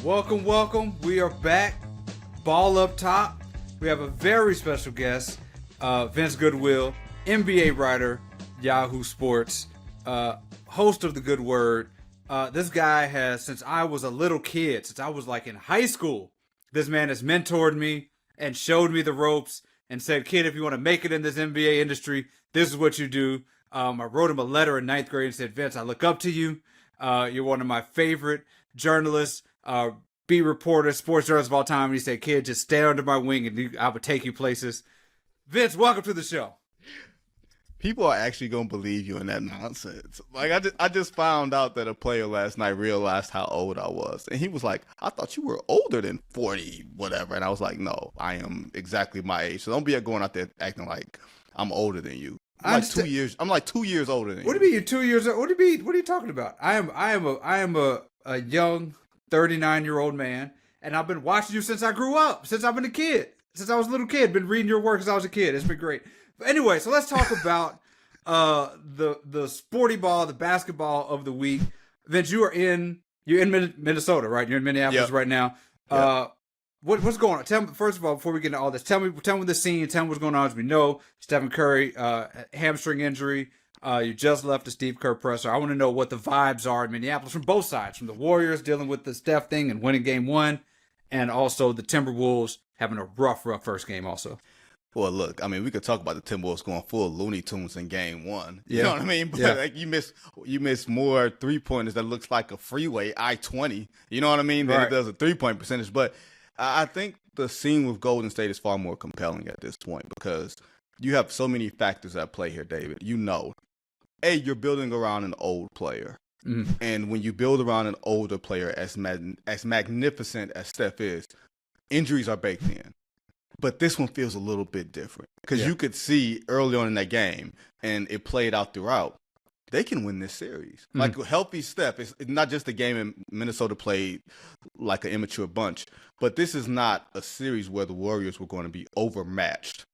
Welcome, welcome. We are back. Ball up top. We have a very special guest, Vince Goodwill, NBA writer, Yahoo Sports, host of The Good Word. This guy has, since I was a little kid, since I was like in high school, this man has mentored me and showed me the ropes and said, kid, if you want to make it in this NBA industry, this is what you do. I wrote him a letter in 9th grade and said, Vince, I look up to you. You're one of my favorite journalists, beat reporters, sports journalists of all time. And he said, kid, just stay under my wing and I would take you places. Vince, welcome to the show. People are actually going to believe you in that nonsense. Like, I just found out that a player last night realized how old I was. And he was like, I thought you were older than 40, whatever. And I was like, no, I am exactly my age. So don't be going out there acting like I'm older than you. I'm like 2 years older than you. What do you mean you're 2 years old? What do you mean? What are you talking about? I am a young 39-year-old man, and I've been watching you since I grew up, since I've been a kid, since I was a little kid. Been reading your work since I was a kid. It's been great. But anyway, so let's talk about the sporty ball, the basketball of the week. Vince, you're in Minnesota, right? You're in Minneapolis right now. Yep. What's going on? Tell me, first of all, before we get into all this, tell me the scene. Tell me what's going on. As we know, Stephen Curry, hamstring injury. You just left the Steve Kerr presser. I want to know what the vibes are in Minneapolis from both sides, from the Warriors dealing with the Steph thing and winning game one, and also the Timberwolves having a rough first game also. Well, look, I mean, we could talk about the Timberwolves going full Looney Tunes in game one. You know what I mean? But like, you miss more three-pointers that looks like a freeway, I-20. You know what I mean? Than it does a three-point percentage. But I think the scene with Golden State is far more compelling at this point because you have so many factors at play here, David. You know, you're building around an old player. Mm-hmm. And when you build around an older player as magnificent as Steph is, injuries are baked in. But this one feels a little bit different because you could see early on in that game, and it played out throughout, they can win this series. Mm-hmm. Like, healthy Steph, it's not just a game in Minnesota played like an immature bunch, but this is not a series where the Warriors were going to be overmatched,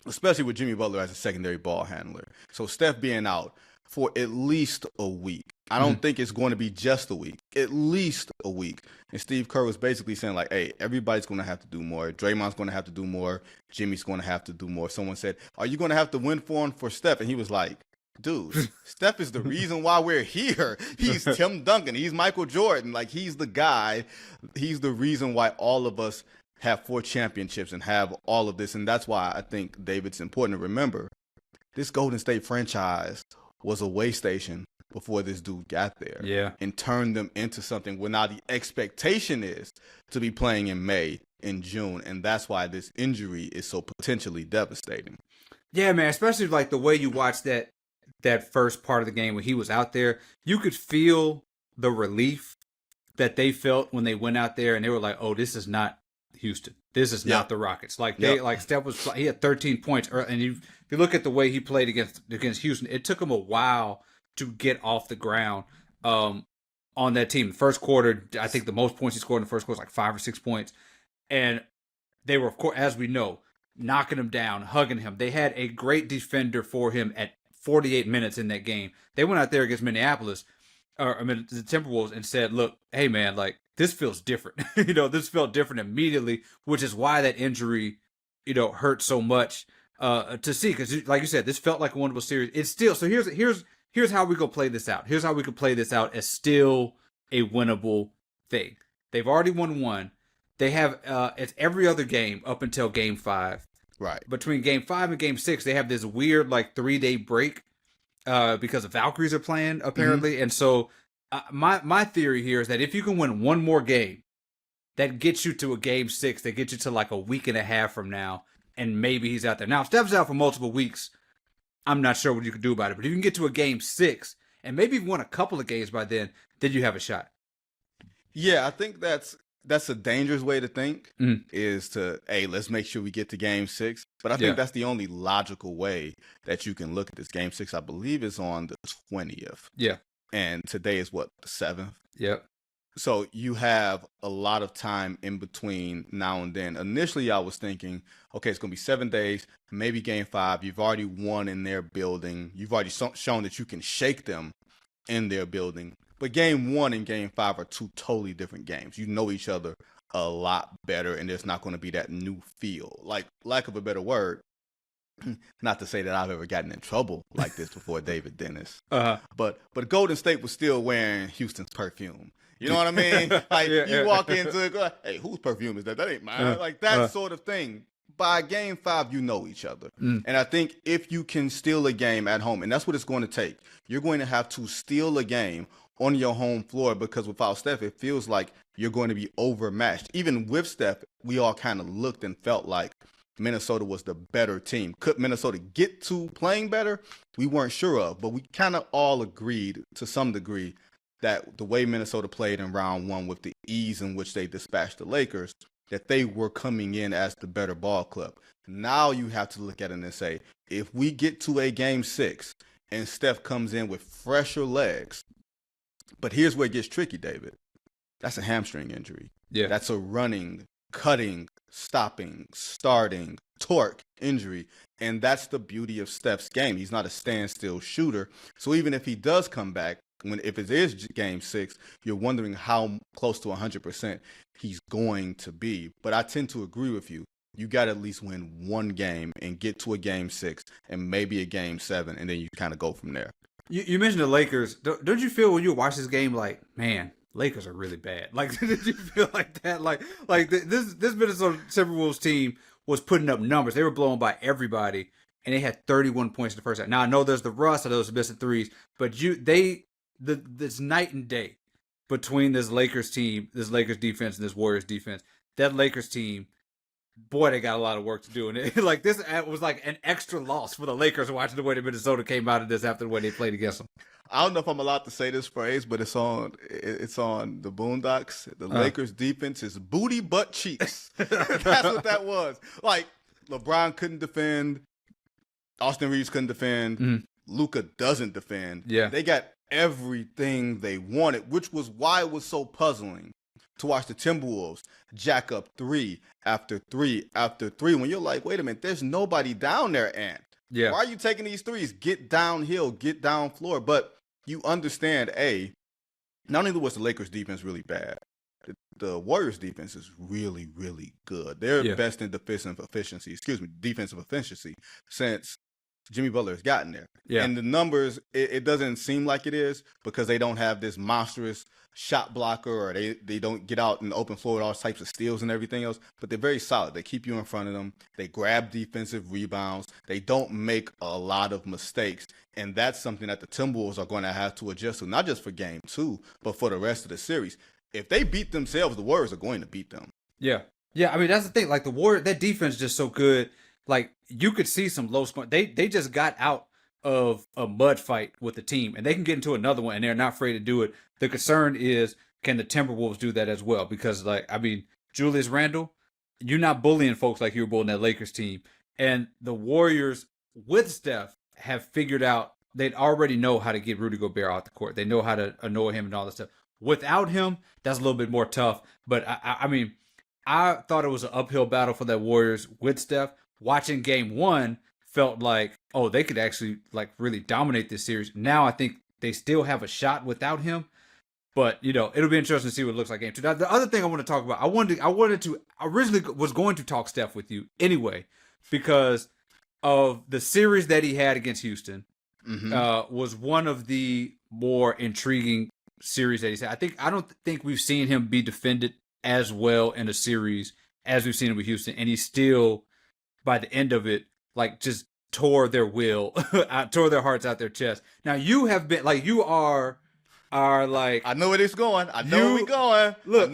especially with Jimmy Butler as a secondary ball handler. So Steph being out for at least a week. I don't think it's going to be just a week, at least a week. And Steve Kerr was basically saying, like, hey, everybody's going to have to do more. Draymond's going to have to do more. Jimmy's going to have to do more. Someone said, are you going to have to win for him for Steph? And he was like, dude, Steph is the reason why we're here. He's Tim Duncan. He's Michael Jordan. Like, he's the guy. He's the reason why all of us have 4 championships and have all of this. And that's why I think, David, it's important to remember this Golden State franchise was a way station before this dude got there. Yeah. And turned them into something where now the expectation is to be playing in May, in June. And that's why this injury is so potentially devastating. Yeah, man, especially like the way you watched that first part of the game when he was out there, you could feel the relief that they felt when they went out there and they were like, oh, this is not Houston. This is not the Rockets. Like Steph he had 13 points, and if you look at the way he played against Houston, it took him a while to get off the ground on that team. The first quarter, I think the most points he scored in the first quarter was like 5 or 6 points, and they were, of course, as we know, knocking him down, hugging him. They had a great defender for him at 48 minutes in that game. They went out there against Minneapolis, the Timberwolves, and said, look, hey, man, like, this feels different. This felt different immediately, which is why that injury, hurt so much to see. Because, like you said, this felt like a wonderful series. It's still, so here's how we go play this out. Here's how we can play this out as still a winnable thing. They've already won one. They have, it's every other game up until game 5. Right. Between game 5 and game 6, they have this weird, like, 3-day break because the Valkyries are playing, apparently. Mm-hmm. And so my theory here is that if you can win one more game, that gets you to a game 6, that gets you to like a week and a half from now, and maybe he's out there. Now, if Steph's out for multiple weeks, I'm not sure what you can do about it. But if you can get to a game 6, and maybe you've won a couple of games by then you have a shot. Yeah, I think that's a dangerous way to think, is to, hey, let's make sure we get to game 6. But I think that's the only logical way that you can look at this. Game 6, I believe, is on the 20th. Yeah. And today is what, the 7th? Yep. So you have a lot of time in between now and then. Initially, I was thinking, okay, it's going to be 7 days, maybe game 5. You've already won in their building. You've already shown that you can shake them in their building. But game 1 and game 5 are two totally different games. You know each other a lot better, and there's not going to be that new feel. Like, lack of a better word, not to say that I've ever gotten in trouble like this before, David Dennis. But Golden State was still wearing Houston's perfume. You know what I mean? Like, you walk into it, like, hey, whose perfume is that? That ain't mine. Like, that sort of thing. By game 5, you know each other. And I think if you can steal a game at home, and that's what it's going to take, you're going to have to steal a game on your home floor, because without Steph, it feels like you're going to be overmatched. Even with Steph, we all kind of looked and felt like Minnesota was the better team. Could Minnesota get to playing better? We weren't sure of, but we kind of all agreed to some degree that the way Minnesota played in round 1 with the ease in which they dispatched the Lakers, that they were coming in as the better ball club. Now you have to look at it and say, if we get to a game 6 and Steph comes in with fresher legs, but here's where it gets tricky, David. That's a hamstring injury. Yeah. That's a running, cutting, stopping, starting, torque injury. And that's the beauty of Steph's game. He's not a standstill shooter. So even if he does come back, if it is game 6, you're wondering how close to 100% he's going to be. But I tend to agree with you. You got to at least win one game and get to a game 6 and maybe a game 7, and then you kind of go from there. You mentioned the Lakers. Don't you feel when you watch this game like, man, Lakers are really bad? Like, did you feel like that? Like this Minnesota Timberwolves team was putting up numbers. They were blown by everybody, and they had 31 points in the first half. Now I know there's the rust, I know there's missing threes, but this night and day between this Lakers team, this Lakers defense, and this Warriors defense. That Lakers team, boy, they got a lot of work to do. And this was like an extra loss for the Lakers watching the way that Minnesota came out of this after the way they played against them. I don't know if I'm allowed to say this phrase, but it's on the Boondocks. The Lakers defense is booty butt cheeks. That's what that was. Like, LeBron couldn't defend. Austin Reeves couldn't defend. Luka doesn't defend. Yeah. They got everything they wanted, which was why it was so puzzling to watch the Timberwolves jack up 3 after 3 after 3 when you're like, wait a minute, there's nobody down there, Ant. Yeah. Why are you taking these threes? Get downhill, get down floor. But you understand, not only was the Lakers defense really bad, the Warriors defense is really, really good. They're best in defensive efficiency since Jimmy Butler has gotten there. Yeah. And the numbers, it doesn't seem like it is because they don't have this monstrous shot blocker, or they don't get out in the open floor with all types of steals and everything else, but they're very solid. They keep you in front of them. They grab defensive rebounds. They don't make a lot of mistakes. And that's something that the Timberwolves are going to have to adjust to, not just for game 2, but for the rest of the series. If they beat themselves, the Warriors are going to beat them. Yeah. Yeah, I mean, that's the thing. Like, the Warriors, that defense is just so good. Like, you could see some low score. They just got out of a mud fight with the team, and they can get into another one, and they're not afraid to do it. The concern is, can the Timberwolves do that as well? Because, like, I mean, Julius Randle, you're not bullying folks like you were bullying that Lakers team. And the Warriors, with Steph, have figured out they'd already know how to get Rudy Gobert out the court. They know how to annoy him and all that stuff. Without him, that's a little bit more tough. But, I mean, I thought it was an uphill battle for that Warriors with Steph. Watching game 1 felt like, oh, they could actually like really dominate this series. Now I think they still have a shot without him, but it'll be interesting to see what it looks like game 2. Now, the other thing I want to talk about, I originally was going to talk Steph with you anyway, because of the series that he had against Houston, was one of the more intriguing series that he's had. I don't think we've seen him be defended as well in a series as we've seen him with Houston, and he's still, by the end of it, like, just tore their tore their hearts out their chest. Now, you have been, like, you are like... I know where it's going. I know where we're going. Look,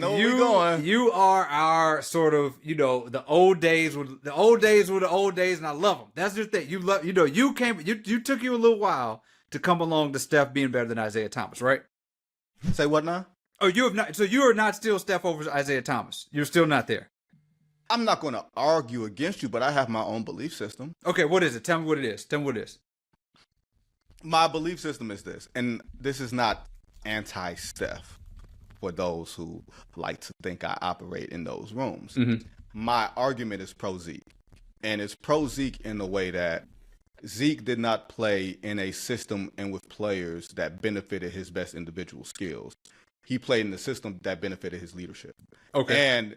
you are our sort of, the old days were the old days, and I love them. That's the thing. You took you a little while to come along to Steph being better than Isiah Thomas, right? Say what now? Oh, you have not. So you are not still Steph over Isiah Thomas. You're still not there. I'm not going to argue against you, but I have my own belief system. Okay, what is it? Tell me what it is. My belief system is this, and this is not anti-Steph for those who like to think I operate in those rooms. My argument is pro-Zeke, and it's pro-Zeke in the way that Zeke did not play in a system and with players that benefited his best individual skills. He played in the system that benefited his leadership. Okay. And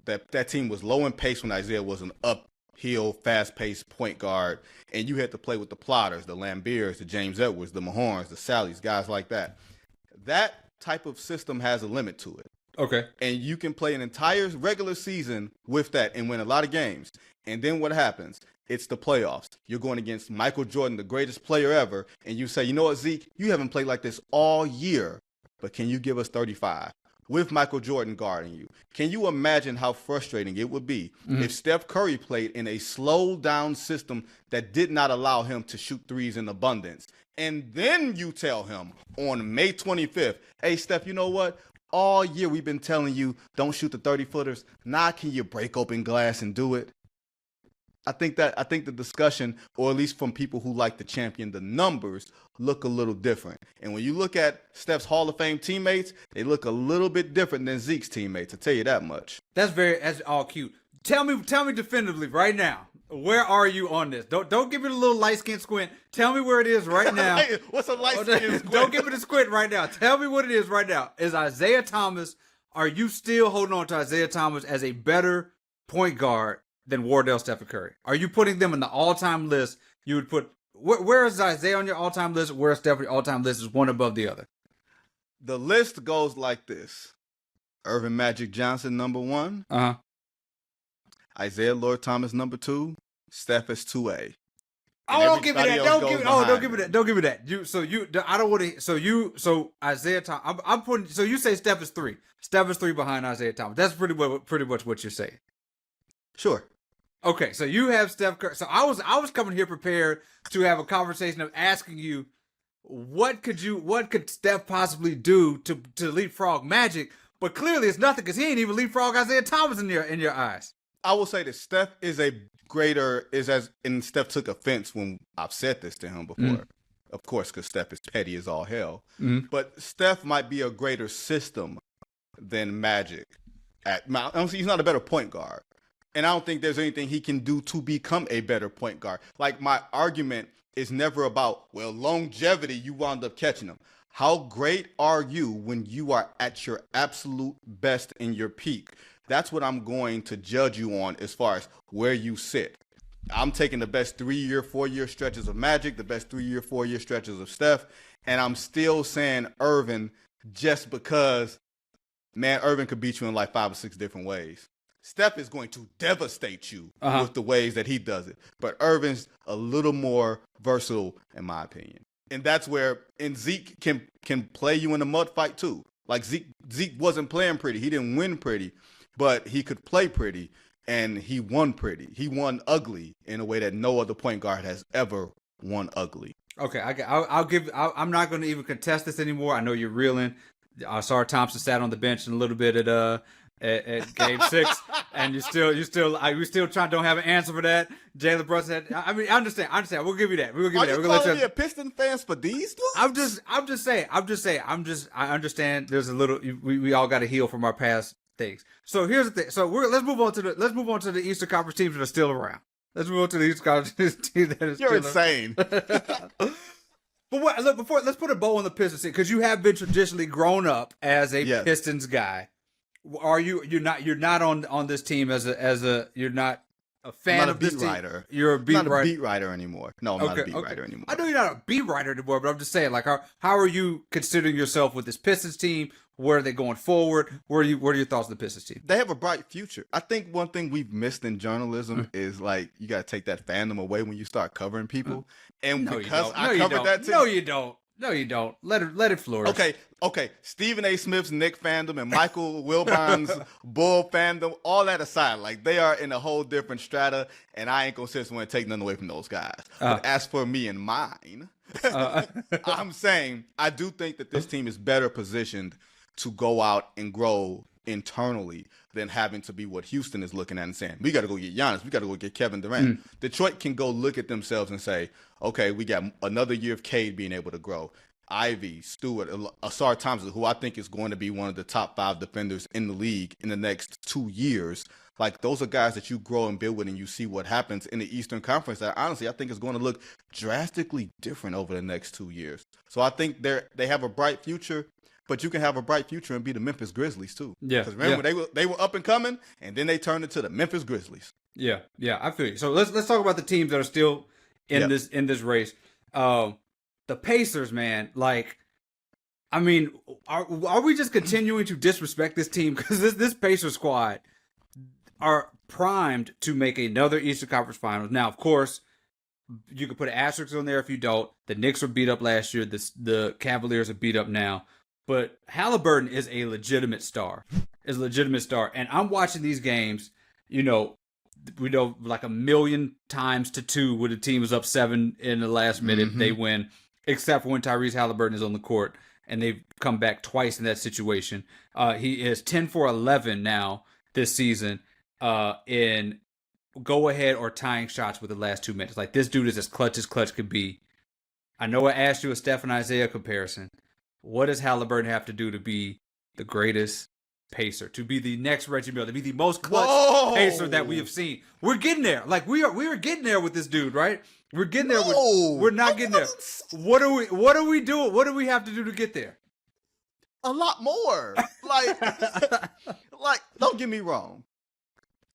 that team was low in pace when Isiah was an uphill, fast-paced point guard, and you had to play with the plotters, the Lambeers, the James Edwards, the Mahorns, the Sallys, guys like that. That type of system has a limit to it. Okay. And you can play an entire regular season with that and win a lot of games. And then what happens? It's the playoffs. You're going against Michael Jordan, the greatest player ever, and you say, you know what, Zeke? You haven't played like this all year, but can you give us 35? With Michael Jordan guarding you. Can you imagine how frustrating it would be if Steph Curry played in a slow-down system that did not allow him to shoot threes in abundance? And then you tell him on May 25th, hey, Steph, you know what? All year we've been telling you don't shoot the 30-footers. Now can you break open glass and do it? I think the discussion, or at least from people who like to champion the numbers, look a little different. And when you look at Steph's Hall of Fame teammates, they look a little bit different than Zeke's teammates. I'll tell you that much. That's all cute. Tell me definitively right now. Where are you on this? Don't give me the little light skin squint. Tell me where it is right now. What's a light skin squint? Don't give me the squint right now. Tell me what it is right now. Is Isiah Thomas? Are you still holding on to Isiah Thomas as a better point guard than Wardell, Stephen Curry? Are you putting them in the all-time list? You would put where is Isiah on your all-time list? Where is Steph on your all-time list? Is one above the other? The list goes like this: Irvin Magic Johnson, number 1. Isiah Lord Thomas, number 2. Steph is 2A. Oh, don't give me that. Don't give me that. Don't give me that. I don't want to. So Isiah Thomas. I'm putting. So you say Steph is 3. Steph is 3 behind Isiah Thomas. That's pretty much what you're saying. Sure. Okay, so you have Steph Curry. So I was coming here prepared to have a conversation of asking you, what could Steph possibly do to leapfrog Magic? But clearly it's nothing because he ain't even leapfrog Isiah Thomas in your eyes. I will say that Steph is and Steph took offense when I've said this to him before. Of course, because Steph is petty as all hell. But Steph might be a greater system than Magic. He's not a better point guard. And I don't think there's anything he can do to become a better point guard. Like, my argument is never about, well, longevity, you wound up catching him. How great are you when you are at your absolute best in your peak? That's what I'm going to judge you on as far as where you sit. I'm taking the best 3-year, 4-year stretches of Magic, the best 3-year, 4-year stretches of Steph, and I'm still saying Irvin just because, man, Irvin could beat you in like 5 or 6 different ways. Steph is going to devastate you with the ways that he does it. But Irvin's a little more versatile, in my opinion. And that's where, and Zeke can play you in a mud fight too. Like Zeke wasn't playing pretty. He didn't win pretty, but he could play pretty, and he won pretty. He won ugly in a way that no other point guard has ever won ugly. Okay, I'm not going to even contest this anymore. I know you're reeling. Isiah Thompson sat on the bench in a little bit at Game 6, and we still don't have an answer for that. Jalen Brunson had, I understand. We'll give you that. Are you calling me a Piston fans for these dudes? I'm just saying. I understand. There's a little. We all got to heal from our past things. So here's the thing. So let's move on to the Eastern Conference teams that are still around. Let's move on to the Eastern Conference team that is. You're insane. But let's put a bow on the Pistons because you have been traditionally grown up as a Pistons guy. Are you're not on this team as a you're not a fan of this team? You're a beat writer. I'm not a beat writer anymore. No, I'm not a beat writer anymore. I know you're not a beat writer anymore, but I'm just saying, like, how are you considering yourself with this Pistons team? Where are they going forward? What are your thoughts on the Pistons team? They have a bright future. I think one thing we've missed in journalism is, like, you got to take that fandom away when you start covering people. And because I covered that team. No, you don't. No, you don't. Let it flourish. Okay. Stephen A. Smith's Knick fandom and Michael Wilbon's Bull fandom, all that aside, like, they are in a whole different strata, and I ain't gonna sit somewhere and take nothing away from those guys. But as for me and mine, I'm saying I do think that this team is better positioned to go out and grow internally than having to be what Houston is looking at and saying, we got to go get Giannis, we got to go get Kevin Durant. Detroit can go look at themselves and say, okay, we got another year of Cade being able to grow. Ivy, Stewart, Isiah Thomas, who I think is going to be one of the top 5 defenders in the league in the next 2 years. Like, those are guys that you grow and build with, and you see what happens in the Eastern Conference that, honestly, I think is going to look drastically different over the next 2 years. So I think they have a bright future, but you can have a bright future and be the Memphis Grizzlies, too. Yeah. Because remember, they were up and coming, and then they turned into the Memphis Grizzlies. Yeah, I feel you. So let's talk about the teams that are still in this race. The Pacers, man, like, I mean, are we just continuing to disrespect this team? Because this Pacers squad are primed to make another Eastern Conference Finals. Now, of course, you could put an asterisk on there if you don't. The Knicks were beat up last year. The Cavaliers are beat up now. But Halliburton is a legitimate star. And I'm watching these games, we know like 1,000,000 times to 2 when the team is up 7 in the last minute, they win, except for when Tyrese Halliburton is on the court, and they've come back twice in that situation. He is 10 for 11 now this season in go-ahead or tying shots with the last 2 minutes. Like, this dude is as clutch could be. I know I asked you a Steph and Isiah comparison. What does Halliburton have to do to be the greatest Pacer, to be the next Reggie Miller, to be the most clutch Pacer that we have seen? We're getting there. Like, we are getting there with this dude, right? We're getting there. We're not getting there. What are we doing? What do we have to do to get there? A lot more. Like, don't get me wrong.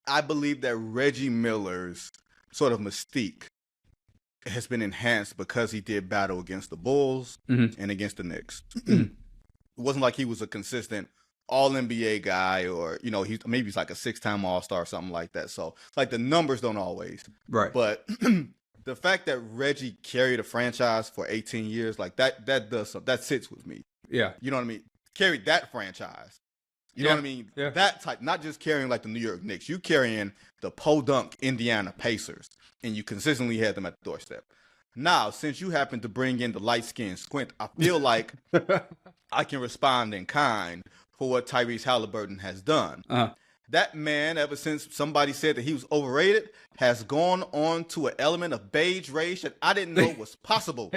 I believe that Reggie Miller's sort of mystique has been enhanced because he did battle against the Bulls and against the Knicks. It wasn't like he was a consistent All-NBA guy, or he's like a 6-time All-Star or something like that. So, like, the numbers don't always. Right. But the fact that Reggie carried a franchise for 18 years, like, that does something. That sits with me. Yeah. You know what I mean? Carried that franchise. You know what I mean? Yeah. That type, not just carrying like the New York Knicks. You carrying the podunk Indiana Pacers, and you consistently had them at the doorstep. Now, since you happen to bring in the light-skinned Squint, I feel like I can respond in kind for what Tyrese Halliburton has done. That man, ever since somebody said that he was overrated, has gone on to an element of beige rage that I didn't know was possible.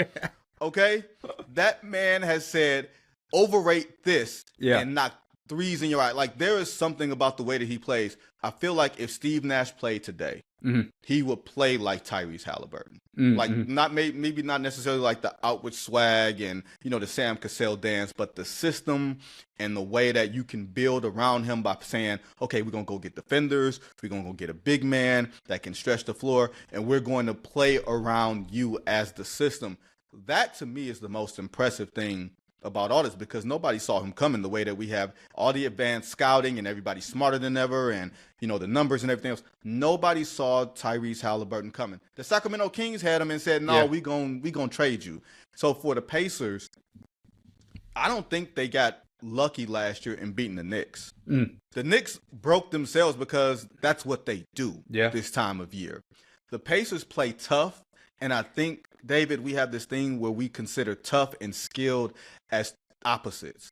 Okay? That man has said, overrate this and knock threes in your eye. Like, there is something about the way that he plays. I feel like if Steve Nash played today, he would play like Tyrese Halliburton. Like, maybe not necessarily like the outward swag and, the Sam Cassell dance, but the system and the way that you can build around him by saying, okay, we're going to go get defenders, we're going to go get a big man that can stretch the floor, and we're going to play around you as the system. That, to me, is the most impressive thing about all this, because nobody saw him coming the way that we have all the advanced scouting and everybody's smarter than ever, and the numbers and everything else. Nobody saw Tyrese Halliburton coming. The Sacramento Kings had him and said, no, we gonna trade you. So for the Pacers, I don't think they got lucky last year in beating the Knicks. The Knicks broke themselves because that's what they do this time of year. The Pacers play tough, and I think, David, we have this thing where we consider tough and skilled as opposites.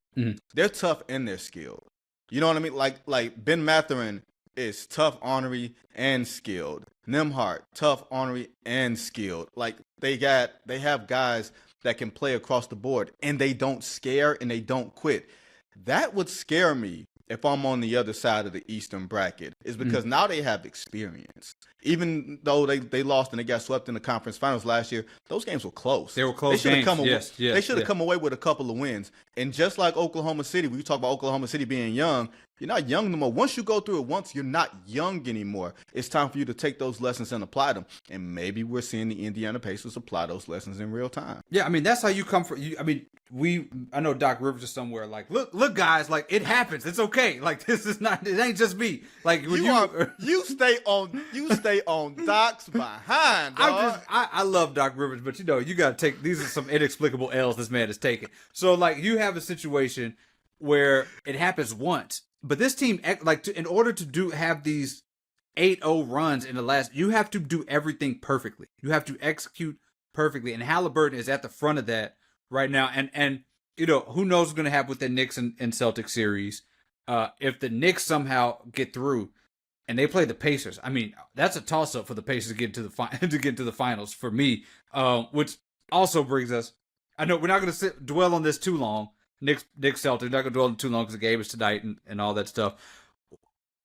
They're tough and they're skilled. You know what I mean? Like Ben Mathurin is tough, ornery, and skilled. Nembhard, tough, ornery, and skilled. Like, they have guys that can play across the board, and they don't scare and they don't quit. That would scare me if I'm on the other side of the Eastern bracket, is because now they have experience. Even though they lost and they got swept in the conference finals last year, those games were close. They were close games. They should have come away with a couple of wins. And just like Oklahoma City, we talk about Oklahoma City being young, you're not young no more. Once you go through it once, you're not young anymore. It's time for you to take those lessons and apply them. And maybe we're seeing the Indiana Pacers apply those lessons in real time. Yeah, I mean, that's how you come from. I mean, I know Doc Rivers is somewhere like, look, guys, like, it happens. It's okay. Like, this is not. It ain't just me. Like, when you stay on Doc's behind. Dog. I love Doc Rivers, but you got to take. These are some inexplicable L's this man is taking. So, like, you have a situation where it happens once, but this team, like, in order to have these 8-0 runs in the last, you have to do everything perfectly. You have to execute perfectly, and Halliburton is at the front of that right now. And who knows what's going to happen with the Knicks and Celtics series. If the Knicks somehow get through and they play the Pacers, I mean, that's a toss-up for the Pacers to get to the finals for me. Which also brings us I know we're not going to dwell on this too long. Nick Celtics, not going to dwell on too long because the game is tonight and all that stuff.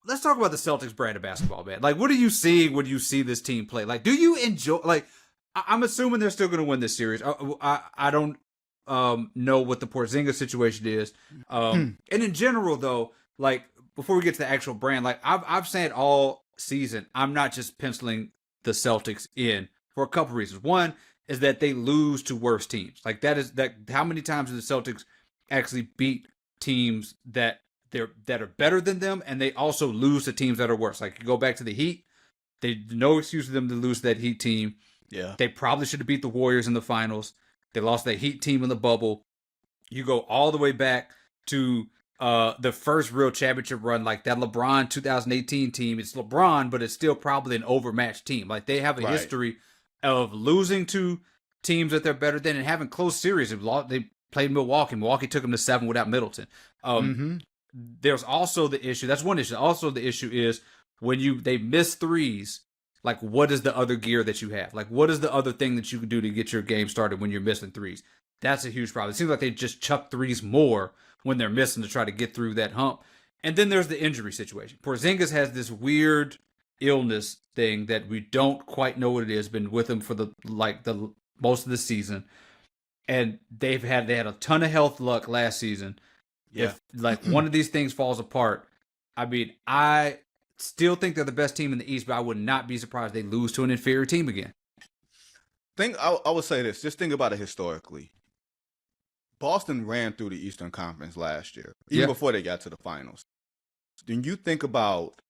Let's talk about the Celtics brand of basketball, man. Like, what are you seeing when you see this team play? Like, do you enjoy? Like, I'm assuming they're still going to win this series. I don't know what the Porzingis situation is. And in general, though, like before we get to the actual brand, like I've said all season, I'm not just penciling the Celtics in for a couple reasons. One is that they lose to worse teams. Like that. How many times do the Celtics actually beat teams that are better than them, and they also lose to teams that are worse? Like you go back to the Heat, there's no excuse for them to lose to that Heat team. Yeah, they probably should have beat the Warriors in the finals. They lost that Heat team in the bubble. You go all the way back to the first real championship run, like that LeBron 2018 team. It's LeBron, but it's still probably an overmatched team. Like they have a history of losing to teams that they're better than and having close series. They played Milwaukee. Milwaukee took them to 7 without Middleton. There's also the issue. That's one issue. Also, the issue is when they miss threes. Like, what is the other gear that you have? Like, what is the other thing that you can do to get your game started when you're missing threes? That's a huge problem. It seems like they just chuck threes more when they're missing to try to get through that hump. And then there's the injury situation. Porzingis has this weird illness thing that we don't quite know what it is. Been with him for the most of the season, and they had a ton of health luck last season. Yeah. If one of these things falls apart, I mean, I still think they're the best team in the East, but I would not be surprised they lose to an inferior team again. I would say this. Just think about it historically. Boston ran through the Eastern Conference last year, even before they got to the finals. When you think about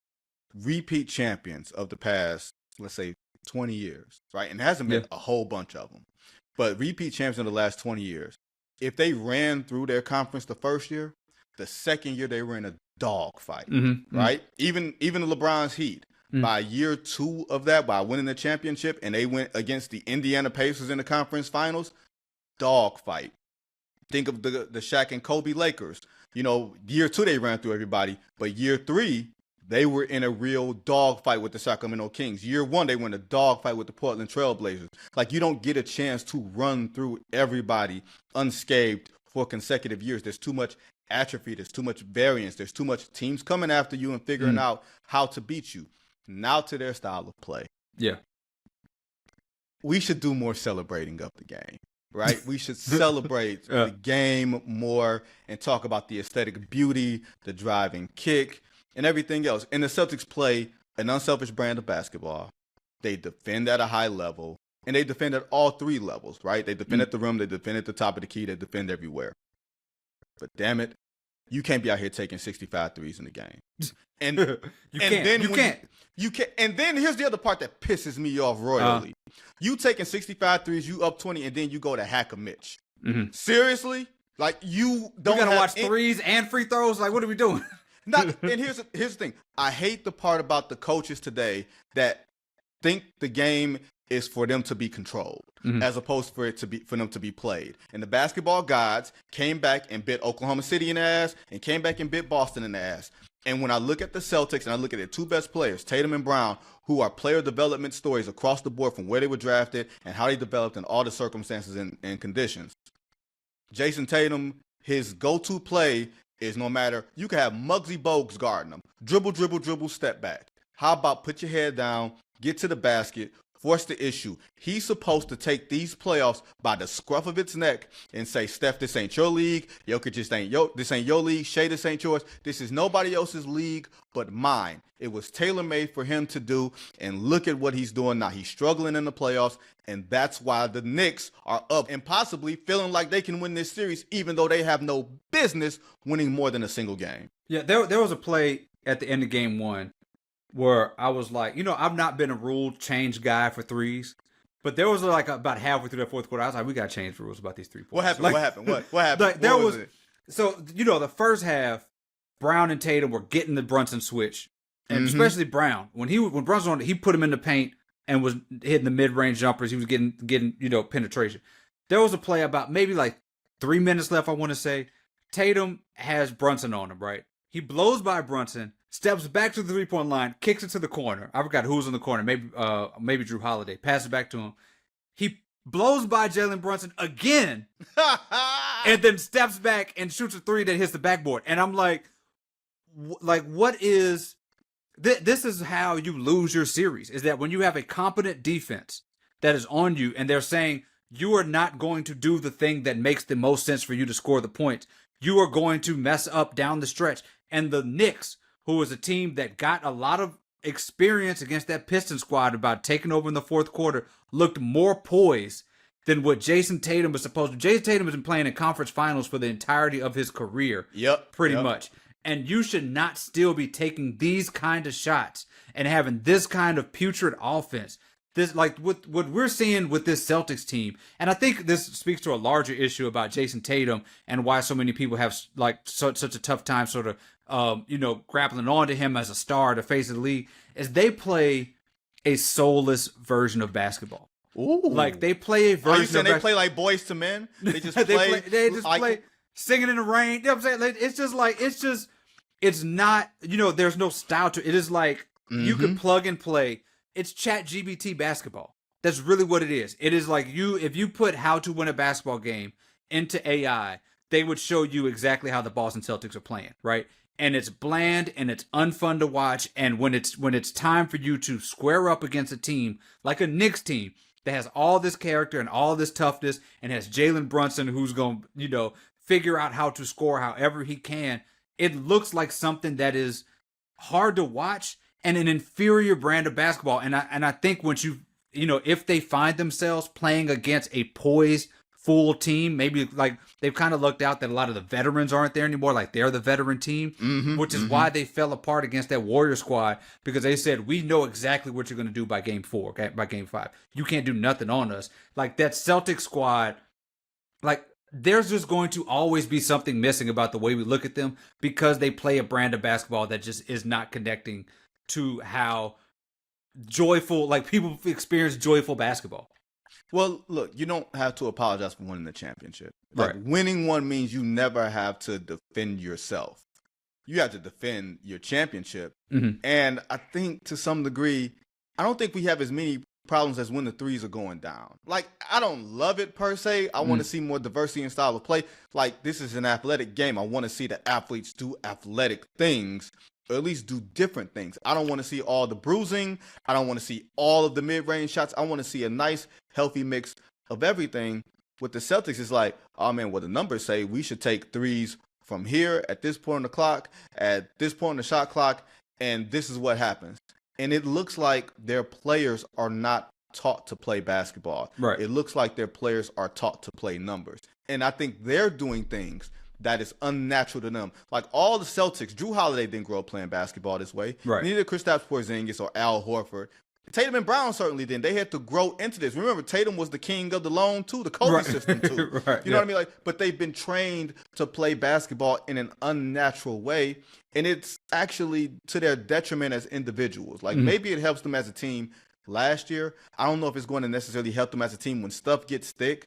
repeat champions of the past, let's say, 20 years, right? And there hasn't been a whole bunch of them. But repeat champions in the last 20 years, if they ran through their conference the first year, the second year they were in a dog fight, right? Even the LeBron's Heat, by year 2 of that, by winning the championship, and they went against the Indiana Pacers in the conference finals, dog fight. Think of the Shaq and Kobe Lakers. You know, year 2 they ran through everybody, but year 3 they were in a real dog fight with the Sacramento Kings. Year 1 they were in a dog fight with the Portland Trailblazers. Like, you don't get a chance to run through everybody unscathed for consecutive years. There's too much atrophy. There's too much variance. There's too much teams coming after you and figuring out how to beat you. Now to their style of play. Yeah. We should do more celebrating of the game, right? We should celebrate the game more and talk about the aesthetic beauty, the driving kick, and everything else. And the Celtics play an unselfish brand of basketball. They defend at a high level, and they defend at all 3 levels, right? They defend at the rim, they defend at the top of the key, they defend everywhere. But damn it, you can't be out here taking 65 threes in the game. And you can't. And then here's the other part that pisses me off royally. You taking 65 threes, you up 20, and then you go to hack a Mitch. Seriously? Like, you don't gotta watch threes and free throws? Like, what are we doing? And here's the thing. I hate the part about the coaches today that think the game is for them to be controlled as opposed for them to be played. And the basketball gods came back and bit Oklahoma City in the ass and came back and bit Boston in the ass. And when I look at the Celtics and I look at their 2 best players, Tatum and Brown, who are player development stories across the board from where they were drafted and how they developed in all the circumstances and conditions. Jason Tatum, his go-to play is no matter, you can have Muggsy Bogues guarding him. Dribble, dribble, dribble, step back. How about put your head down, get to the basket, force the issue. He's supposed to take these playoffs by the scruff of its neck and say, Steph, this ain't your league. Jokic, this ain't your league. Shea, this ain't yours. This is nobody else's league but mine. It was tailor-made for him to do, and look at what he's doing now. He's struggling in the playoffs, and that's why the Knicks are up and possibly feeling like they can win this series, even though they have no business winning more than a single game. Yeah, there was a play at the end of game 1 where I was like, I've not been a rule change guy for threes, but there was like about halfway through that fourth quarter, I was like, we got to change the rules about these 3 points. What happened? Like, what happened? What happened? Like, there was it? So, the first half, Brown and Tatum were getting the Brunson switch, and especially Brown. When Brunson on it, he put him in the paint and was hitting the mid-range jumpers. He was getting penetration. There was a play about maybe like 3 minutes left, I want to say. Tatum has Brunson on him, right? He blows by Brunson, steps back to the 3-point line, kicks it to the corner. I forgot who was in the corner. Maybe Drew Holiday. Passes it back to him. He blows by Jalen Brunson again, and then steps back and shoots a three that hits the backboard. And I'm like what is this? Is how you lose your series, is that when you have a competent defense that is on you and they're saying you are not going to do the thing that makes the most sense for you to score the points. You are going to mess up down the stretch. And the Knicks, who was a team that got a lot of experience against that Pistons squad about taking over in the fourth quarter, looked more poised than what Jason Tatum was supposed to. Jason Tatum has been playing in conference finals for the entirety of his career. Pretty much. And you should not still be taking these kind of shots and having this kind of putrid offense. This, like what we're seeing with this Celtics team, and I think this speaks to a larger issue about Jason Tatum and why so many people have like such a tough time sort of grappling onto him as a star, the face of the league, is they play a soulless version of basketball. Ooh. Like they play a version. Are you saying they play like Boys to Men? They just play. they just play singing in the rain. You know what I'm saying? Like, it's not. There's no style to it. It is like you can plug and play. It's ChatGPT basketball. That's really what it is. It is like if you put how to win a basketball game into AI, they would show you exactly how the Boston Celtics are playing, right? And it's bland and it's unfun to watch. And when it's time for you to square up against a team like a Knicks team that has all this character and all this toughness and has Jalen Brunson who's going to figure out how to score however he can, it looks like something that is hard to watch and an inferior brand of basketball. And I think once if they find themselves playing against a poised, full team, maybe like they've kind of looked out that a lot of the veterans aren't there anymore, like they're the veteran team, which is why they fell apart against that Warrior squad, because they said, we know exactly what you're going to do by game 4, okay? By game 5. You can't do nothing on us. Like that Celtics squad, like there's just going to always be something missing about the way we look at them because they play a brand of basketball that just is not connecting to how joyful, like people experience joyful basketball. Well, look, you don't have to apologize for winning the championship. Like winning one means you never have to defend yourself. You have to defend your championship. And I think to some degree, I don't think we have as many problems as when the threes are going down. Like, I don't love it per se. I want to see more diversity in style of play. Like, this is an athletic game. I want to see the athletes do athletic things, or at least do different things. I don't want to see all the bruising. I don't want to see all of the mid-range shots. I want to see a nice, healthy mix of everything. With the Celtics, it's like, oh man, what the numbers say, we should take threes from here at this point on the clock, at this point on the shot clock, and this is what happens. And it looks like their players are not taught to play basketball. Right. It looks like their players are taught to play numbers. And I think they're doing things that is unnatural to them. Like all the Celtics, Drew Holiday didn't grow up playing basketball this way. Right. Neither Kristaps Porzingis or Al Horford. Tatum and Brown certainly didn't. They had to grow into this. Remember, Tatum was the king of the loan too, the Kobe system too. You know what I mean? Like, but they've been trained to play basketball in an unnatural way, and it's actually to their detriment as individuals. Like maybe it helps them as a team last year. I don't know if it's going to necessarily help them as a team when stuff gets thick.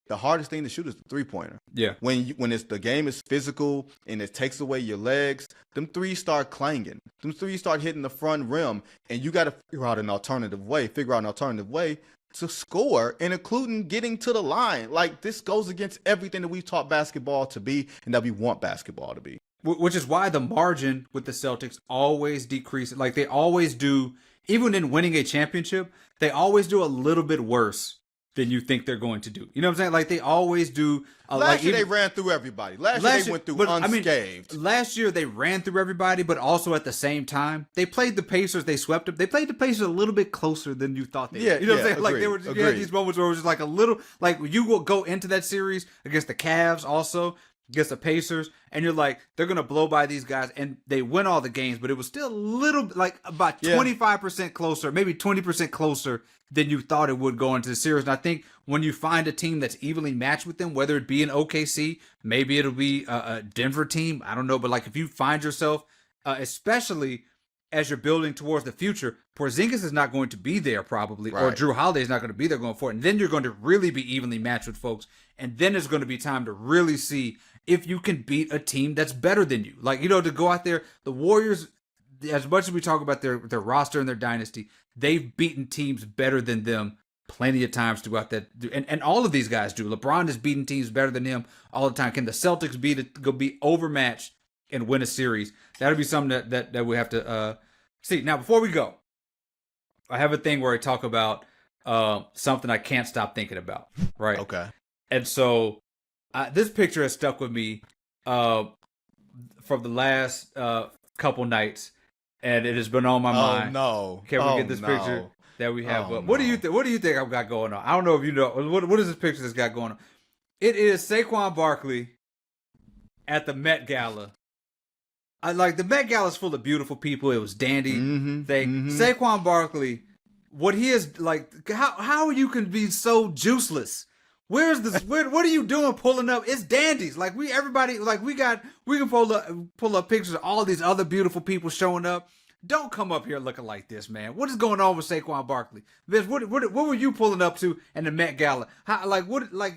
The hardest thing to shoot is the three-pointer. Yeah. When the game is physical and it takes away your legs, them threes start clanging. Them threes start hitting the front rim, and you got to figure out an alternative way to score, and including getting to the line. Like, this goes against everything that we've taught basketball to be and that we want basketball to be. Which is why the margin with the Celtics always decreases. Like, they always do, even in winning a championship, they always do a little bit worse than you think they're going to do. You know what I'm saying? Like, they always do. Last year, they ran through everybody. Last year, they went through unscathed. Last year, they ran through everybody, but also at the same time, they played the Pacers. They swept them. They played the Pacers a little bit closer than you thought they would. You know what I'm saying? Agreed, like, you had these moments where it was just like a little, like, you will go into that series against the Cavs also, against the Pacers, and you're like, they're going to blow by these guys, and they win all the games, but it was still a little, like, about 25% closer, maybe 20% closer than you thought it would go into the series. And I think when you find a team that's evenly matched with them, whether it be an OKC, maybe it'll be a Denver team, I don't know, but like if you find yourself, especially as you're building towards the future, Porzingis is not going to be there probably, or Drew Holiday is not going to be there going forward, and then you're going to really be evenly matched with folks, and then it's going to be time to really see if you can beat a team that's better than you. Like, you know, to go out there, the Warriors, as much as we talk about their roster and their dynasty, they've beaten teams better than them plenty of times throughout that. And all of these guys do. LeBron is beating teams better than him all the time. Can the Celtics be overmatched and win a series? That'll be something that we have to see. Now, before we go, I have a thing where I talk about something I can't stop thinking about, right? Okay. And so this picture has stuck with me from the last couple nights, and it has been on my mind. No. Can we get this picture that we have? What do you think? What do you think I've got going on? I don't know if you know. What is this picture that's got going on? It is Saquon Barkley at the Met Gala. The Met Gala is full of beautiful people. It was dandy thing. Saquon Barkley, what he is like, how you can be so juiceless? Where's this? What are you doing pulling up? It's dandies. Like we can pull up pictures of all these other beautiful people showing up. Don't come up here looking like this, man. What is going on with Saquon Barkley? Vince, what were you pulling up to in the Met Gala?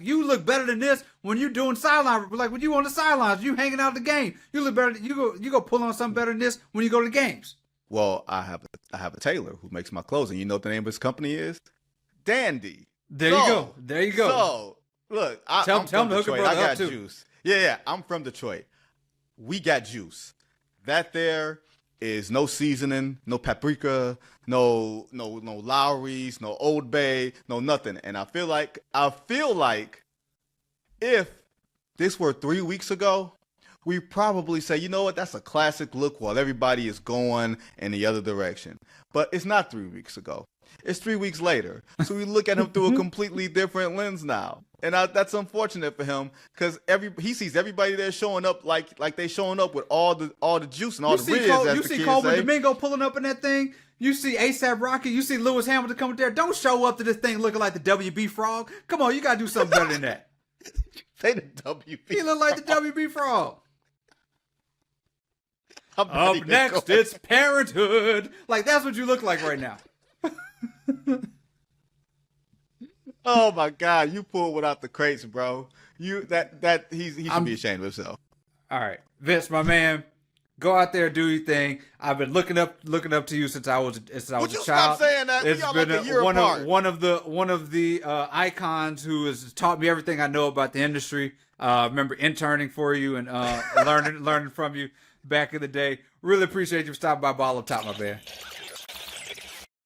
You look better than this when you doing sideline. Like when you on the sidelines, you hanging out the game. You look better. You go pull on something better than this when you go to the games. Well, I have a tailor who makes my clothes, and you know what the name of his company is? Dandy. There you go. So look, I'm from Detroit. I got juice. Yeah, I'm from Detroit. We got juice. That there is no seasoning, no paprika, no Lowry's, no Old Bay, no nothing. And I feel like if this were 3 weeks ago, we probably say, you know what, that's a classic look while everybody is going in the other direction. But it's not 3 weeks ago. It's 3 weeks later. So we look at him through a completely different lens now. And that's unfortunate for him because he sees everybody there showing up like they showing up with all the juice and all the riz. You see Colbert Domingo pulling up in that thing. You see ASAP Rocky. You see Lewis Hamilton coming there. Don't show up to this thing looking like the WB Frog. Come on, you got to do something better than that. Say the WB He look like the WB Frog. Up next, it's Parenthood. Like, that's what you look like right now. Oh my God, you pulled without the crates, bro. He should be ashamed of himself. All right, Vince, my man, go out there, do your thing. I've been looking up to you since I was a child. Stop saying that? It's been like a year one apart. of the icons who has taught me everything I know about the industry. I remember interning for you and learning from you back in the day. Really appreciate you stopping by Ball on Top, my man.